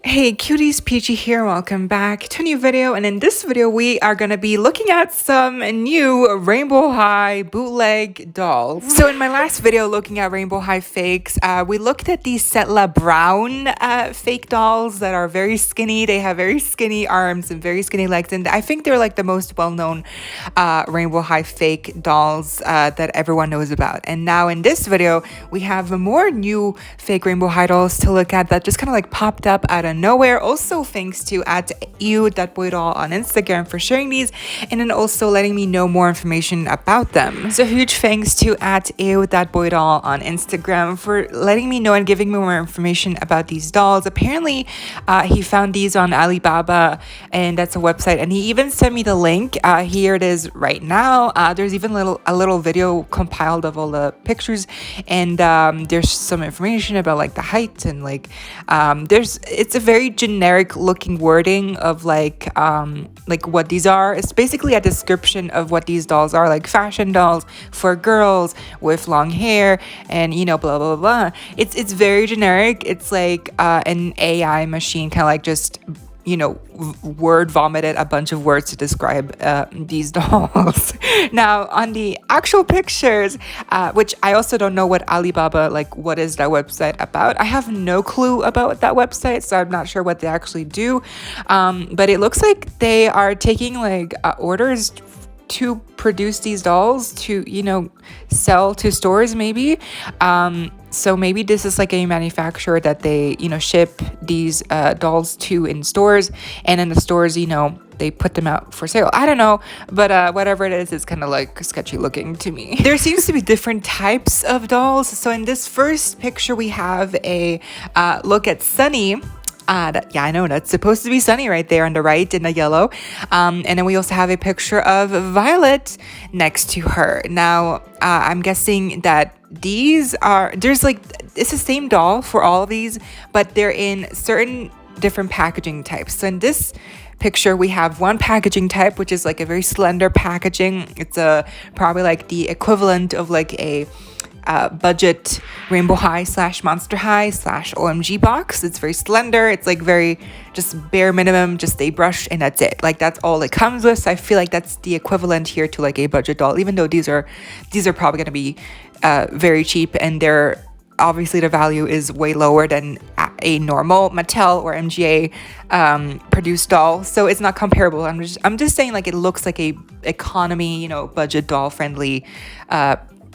Hey cuties, PeachY here. Welcome back to a new video. And in this video, we are going to be looking at some new Rainbow High bootleg dolls. So in my last video looking at Rainbow High fakes, we looked at these Setla Brown fake dolls that are very skinny. They have very skinny arms and very skinny legs. And I think they're like the most well-known Rainbow High fake dolls that everyone knows about. And now in this video, we have more new fake Rainbow High dolls to look at that just kind of like popped up out of nowhere. Also thanks to @ew.boydoll on Instagram for sharing these and then also letting me know more information about them. So huge thanks to @ew.boydoll on Instagram for letting me know and giving me more information about these dolls. Apparently he found these on Alibaba, and that's a website, and he even sent me the link. Here it is right now. There's even a little video compiled of all the pictures, and there's some information about like the height and like it's a very generic looking wording of like what these are. It's basically a description of what these dolls are, like fashion dolls for girls with long hair and blah blah blah. It's very generic. It's like an AI machine kind of like just word vomited a bunch of words to describe these dolls. Now on the actual pictures, which I also don't know what Alibaba, like what is that website about. I have no clue about that website, so I'm not sure what they actually do, but it looks like they are taking like orders to produce these dolls to sell to stores maybe. So maybe this is like a manufacturer that they ship these dolls to in stores, and in the stores they put them out for sale. I don't know, but whatever it is, it's kind of like sketchy looking to me. There seems to be different types of dolls. So in this first picture we have a look at Sunny. Yeah, I know, that's supposed to be Sunny right there on the right in the yellow. And then we also have a picture of Violet next to her. Now, I'm guessing that it's the same doll for all of these, but they're in certain different packaging types. So in this picture, we have one packaging type, which is like a very slender packaging. It's probably like the equivalent of like a budget Rainbow High / Monster High / OMG box. It's very slender. It's like very just bare minimum, just a brush and that's it. Like that's all it comes with. So I feel like that's the equivalent here to like a budget doll, even though these are probably going to be very cheap, and they're obviously the value is way lower than a normal Mattel or MGA produced doll, so it's not comparable. I'm just saying like it looks like a economy budget doll friendly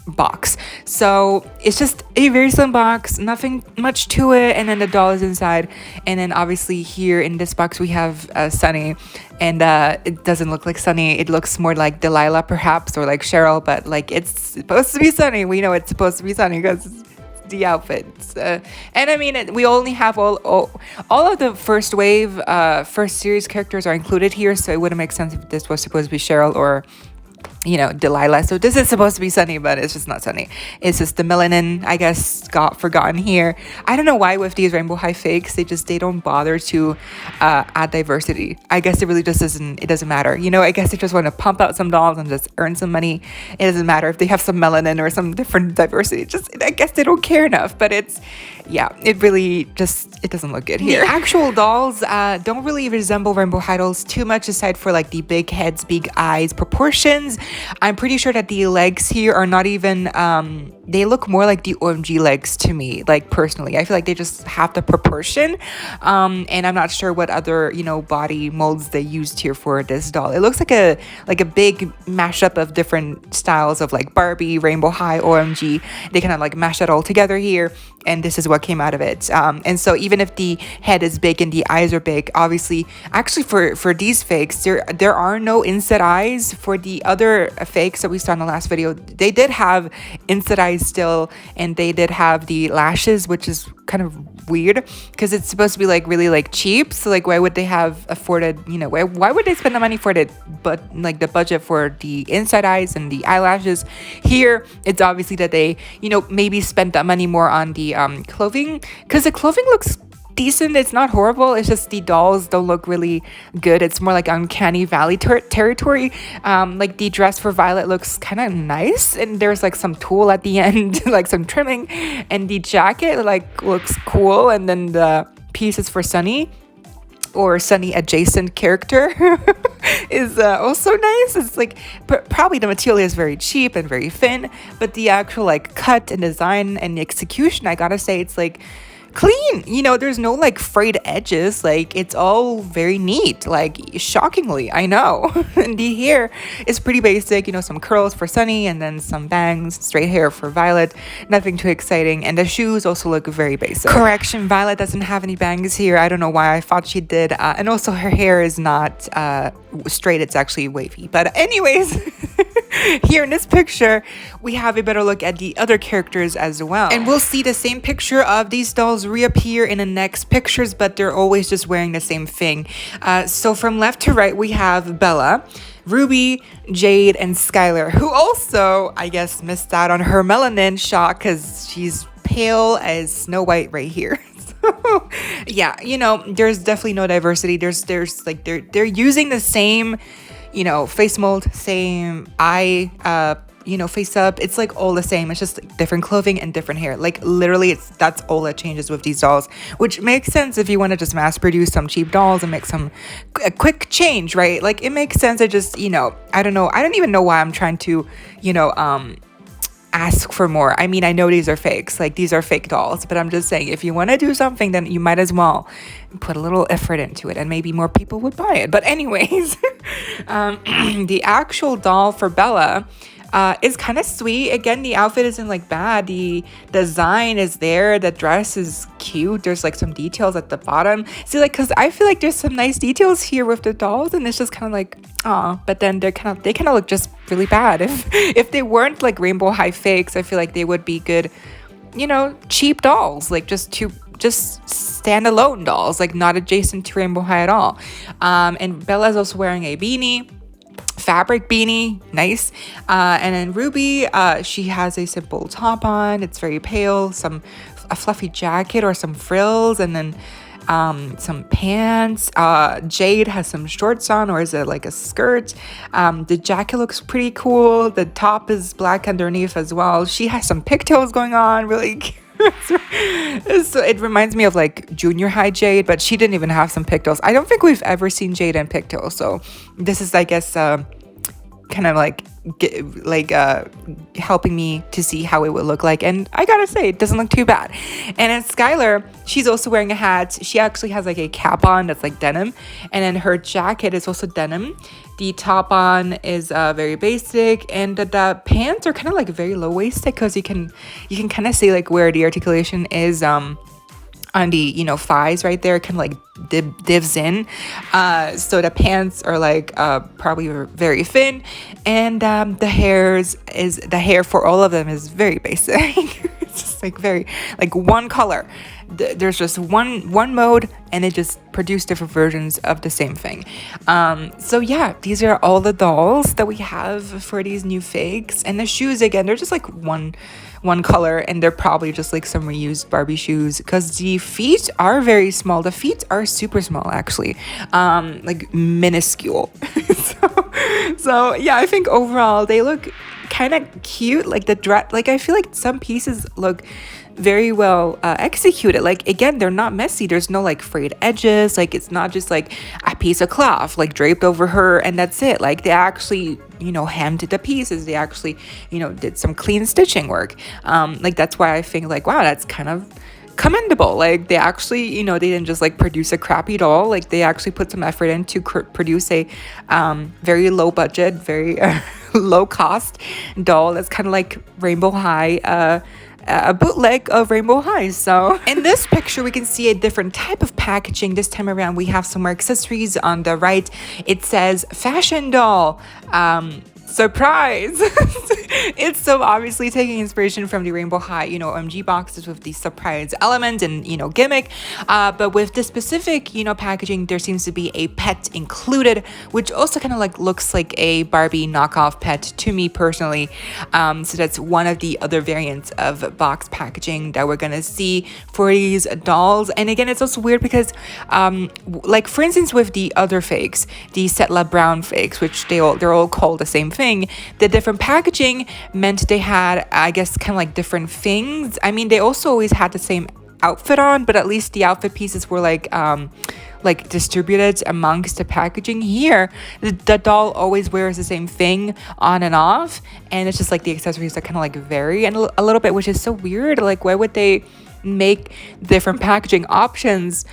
box. So it's just a very slim box, nothing much to it, and then the doll is inside. And then obviously here in this box we have Sunny, and it doesn't look like Sunny. It looks more like Delilah perhaps, or like Cheryl, but like it's supposed to be Sunny. We know it's supposed to be Sunny because the outfits, and I mean we only have all of the first wave first series characters are included here, so it wouldn't make sense if this was supposed to be Cheryl or Delilah. So this is supposed to be Sunny, but it's just not Sunny. It's just the melanin, I guess, got forgotten here. I don't know why with these Rainbow High fakes, they don't bother to add diversity. I guess it really just doesn't matter. I guess they just want to pump out some dolls and just earn some money. It doesn't matter if they have some melanin or some different diversity. I guess they don't care enough, but it really just, it doesn't look good here. The actual dolls don't really resemble Rainbow High dolls too much, aside for like the big heads, big eyes, proportions. I'm pretty sure that the legs here are not even they look more like the OMG legs to me, like personally. I feel like they just have the proportion, and I'm not sure what other body molds they used here for this doll. It looks like a big mashup of different styles of like Barbie, Rainbow High, OMG. They kind of like mash it all together here, and this is what came out of it. And so even if the head is big and the eyes are big, obviously actually for these fakes there are no inside eyes. For the other fakes that we saw in the last video, they did have inside eyes still, and they did have the lashes, which is kind of weird because it's supposed to be like really like cheap. So like why would they have afforded, why would they spend the money for it, but like the budget for the inside eyes and the eyelashes? Here it's obviously that they maybe spent that money more on the clothing, because the clothing looks decent. It's not horrible. It's just the dolls don't look really good. It's more like uncanny valley territory. Like the dress for Violet looks kind of nice, and there's like some tulle at the end, like some trimming, and the jacket like looks cool, and then the pieces for Sunny or Sunny adjacent character is also nice. It's like probably the material is very cheap and very thin, but the actual like cut and design and execution, I gotta say, it's like clean. You know, there's no like frayed edges. Like it's all very neat, like shockingly, I know. And the hair is pretty basic, you know, some curls for Sunny and then some bangs, straight hair for Violet, nothing too exciting. And the shoes also look very basic. Correction, Violet doesn't have any bangs here. I don't know why, I thought she did. And also her hair is not straight, it's actually wavy. But anyways, here in this picture we have a better look at the other characters as well, and we'll see the same picture of these dolls reappear in the next pictures, but they're always just wearing the same thing. So from left to right we have Bella, Ruby, Jade, and Skylar, who also, I guess, missed out on her melanin shot because she's pale as Snow White right here. Yeah, you know, there's definitely no diversity. There's like they're using the same, you know, face mold, same eye, you know, face up. It's like all the same. It's just like different clothing and different hair. Like literally, that's all that changes with these dolls, which makes sense if you want to just mass produce some cheap dolls and make a quick change, right? Like it makes sense. I just, you know, I don't know. I don't even know why I'm trying to, you know, ask for more. I mean, I know these are fakes, like these are fake dolls, but I'm just saying, if you want to do something, then you might as well put a little effort into it and maybe more people would buy it. But anyways, the actual doll for Bella is kind of sweet. Again, the outfit isn't like bad. The design is there. The dress is cute. There's like some details at the bottom. See, like, because I feel like there's some nice details here with the dolls, and it's just kind of like, oh, but then they kind of look just really bad. If they weren't like Rainbow High fakes, I feel like they would be good, you know, cheap dolls, like just standalone dolls, like not adjacent to Rainbow High at all. And Bella's also wearing a beanie, fabric beanie, nice. And then Ruby, she has a simple top on. It's very pale, a fluffy jacket or some frills, and then some pants. Jade has some shorts on, or is it like a skirt? The jacket looks pretty cool. The top is black underneath as well. She has some pigtails going on, really cute. So it reminds me of like junior high Jade, but she didn't even have some pigtails. I don't think we've ever seen Jade in pigtails, so this is, I guess, kind of like helping me to see how it would look like, and I gotta say, it doesn't look too bad. And then Skylar, she's also wearing a hat. She actually has like a cap on that's like denim, and then her jacket is also denim. The top on is very basic, and the pants are kind of like very low-waisted, because you can kind of see like where the articulation is on the, you know, thighs right there, kind of like divs in. So the pants are like probably very thin, and the hair for all of them is very basic. It's just like very like one color. There's just one mode, and it just produced different versions of the same thing. So yeah, these are all the dolls that we have for these new fakes. And the shoes, again, they're just like one color, and they're probably just like some reused Barbie shoes, because the feet are very small. The feet are super small, actually, like minuscule. So yeah, I think overall they look kind of cute. Like the dress, like I feel like some pieces look very well executed. Like again, they're not messy. There's no like frayed edges. Like it's not just like a piece of cloth like draped over her and that's it. Like they actually, you know, hemmed the pieces. They actually, you know, did some clean stitching work. Like that's why I think like, wow, that's kind of commendable. Like they actually, you know, they didn't just like produce a crappy doll. Like they actually put some effort in to produce a very low budget, very low cost doll that's kind of like Rainbow High, a bootleg of Rainbow High. So in this picture we can see a different type of packaging. This time around we have some more accessories. On the right it says fashion doll, surprise. It's so obviously taking inspiration from the Rainbow High, you know, OMG boxes with the surprise element and, you know, gimmick, but with this specific, you know, packaging, there seems to be a pet included, which also kind of like looks like a Barbie knockoff pet to me personally. So that's one of the other variants of box packaging that we're gonna see for these dolls. And again, it's also weird because like for instance with the other fakes, the Setla Brown fakes, which they're all called the same thing, the different packaging meant they had, I guess, kind of like different things. I mean, they also always had the same outfit on, but at least the outfit pieces were like distributed amongst the packaging. Here the doll always wears the same thing on and off, and it's just like the accessories that kind of like vary and a little bit, which is so weird. Like, why would they make different packaging options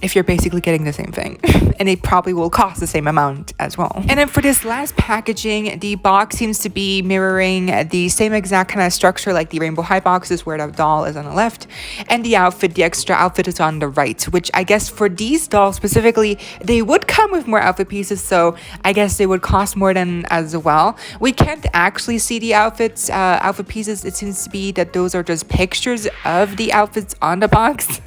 if you're basically getting the same thing? And it probably will cost the same amount as well. And then for this last packaging, the box seems to be mirroring the same exact kind of structure like the Rainbow High boxes, where the doll is on the left and the extra outfit is on the right, which I guess for these dolls specifically, they would come with more outfit pieces, so I guess they would cost more than as well. We can't actually see the outfit pieces. It seems to be that those are just pictures of the outfits on the box.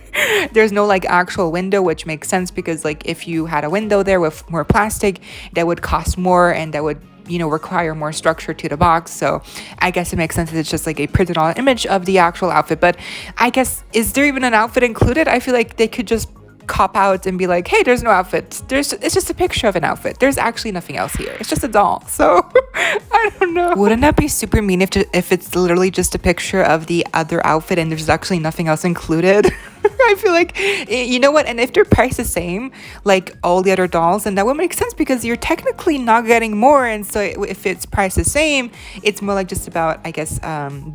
There's no like actual window, which makes sense because like if you had a window there with more plastic, that would cost more and that would, you know, require more structure to the box. So I guess it makes sense that it's just like a printed on image of the actual outfit. But I guess, is there even an outfit included? I feel like they could just cop out and be like, hey, there's no outfit, it's just a picture of an outfit, there's actually nothing else here, it's just a doll. So I don't know, wouldn't that be super mean if it's literally just a picture of the other outfit and there's actually nothing else included? I feel like, you know what, and if they're priced the same like all the other dolls, then that would make sense because you're technically not getting more. And so if it's priced the same, it's more like just about, I guess,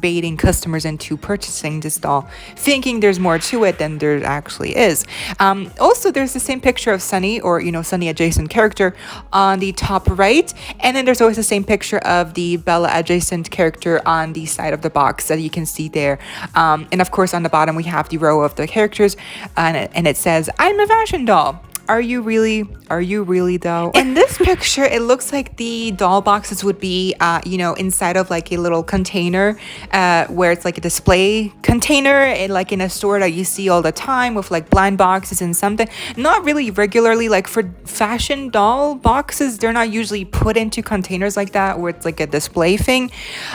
baiting customers into purchasing this doll, thinking there's more to it than there actually is. Also, there's the same picture of Sunny, or, you know, Sunny adjacent character on the top right, and then there's always the same picture of the Bella adjacent character on the side of the box that you can see there. And of course on the bottom we have the row of the characters, and it says, I'm a fashion doll. Are you really? Are you really though? In this picture, it looks like the doll boxes would be, you know, inside of like a little container, where it's like a display container, like in a store that you see all the time with like blind boxes and something. Not really regularly, like for fashion doll boxes, they're not usually put into containers like that where it's like a display thing.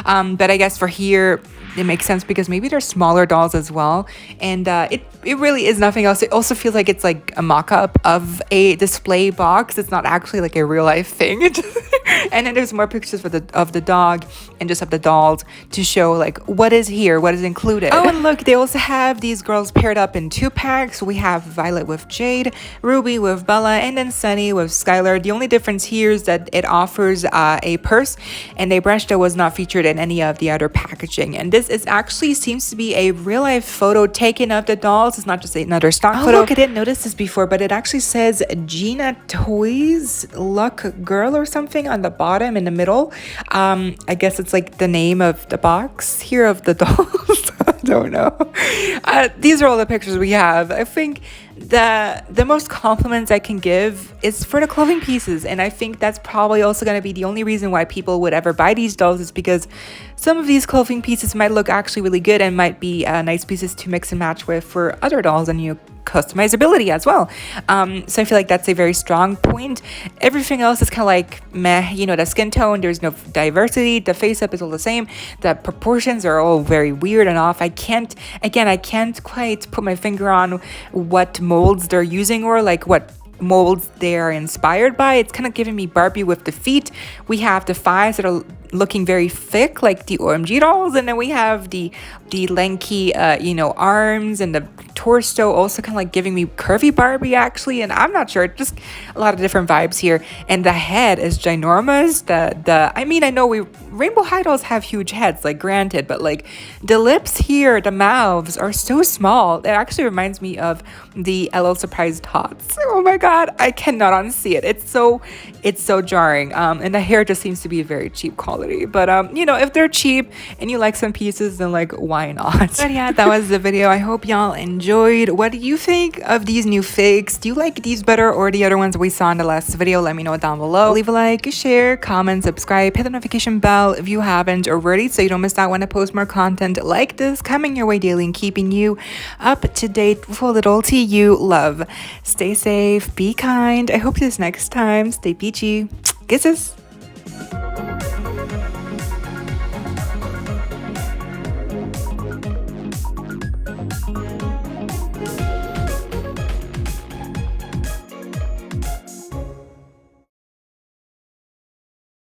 But I guess for here, it makes sense because maybe they're smaller dolls as well, and it really is nothing else. It also feels like it's like a mock-up of a display box. It's not actually like a real life thing. And then there's more pictures of the dog and just of the dolls to show like what is here, what is included. Oh, and look, they also have these girls paired up in 2 packs. We have Violet with Jade, Ruby with Bella, and then Sunny with Skylar. The only difference here is that it offers a purse and a brush that was not featured in any of the other packaging. And this is actually seems to be a real life photo taken of the dolls. It's not just another stock photo. Look, I didn't notice this before, but it actually says Gina Toys Luck Girl or something on the bottom in the middle. I guess it's like the name of the box here of the dolls. I don't know. These are all the pictures we have. I think the most compliments I can give is for the clothing pieces, and I think that's probably also going to be the only reason why people would ever buy these dolls, is because some of these clothing pieces might look actually really good and might be nice pieces to mix and match with for other dolls, and you know, customizability as well. So I feel like that's a very strong point. Everything else is kind of like meh, you know, the skin tone, there's no diversity, the face up is all the same, the proportions are all very weird and off. I can't quite put my finger on what molds they're using or like what molds they are inspired by. It's kind of giving me Barbie with the feet. We have the thighs that are looking very thick like the OMG dolls, and then we have the lanky you know, arms, and the torso also kind of like giving me curvy Barbie actually, and I'm not sure, just a lot of different vibes here. And the head is ginormous. I mean, I know Rainbow High dolls have huge heads, like granted, but like the lips here, the mouths are so small. It actually reminds me of the LL Surprise Tots. Oh my god, I cannot unsee it. It's so jarring. And the hair just seems to be a very cheap quality. But you know, if they're cheap and you like some pieces, then like why not? But yeah, that was the video. I hope y'all enjoyed. What do you think of these new figs? Do you like these better or the other ones we saw in the last video? Let me know down below. Leave a like, share, comment, subscribe, hit the notification bell if you haven't already, so you don't miss out when I post more content like this coming your way daily and keeping you up to date with a little tea you love. Stay safe, be kind. I hope this next time. Stay peachy. Kisses.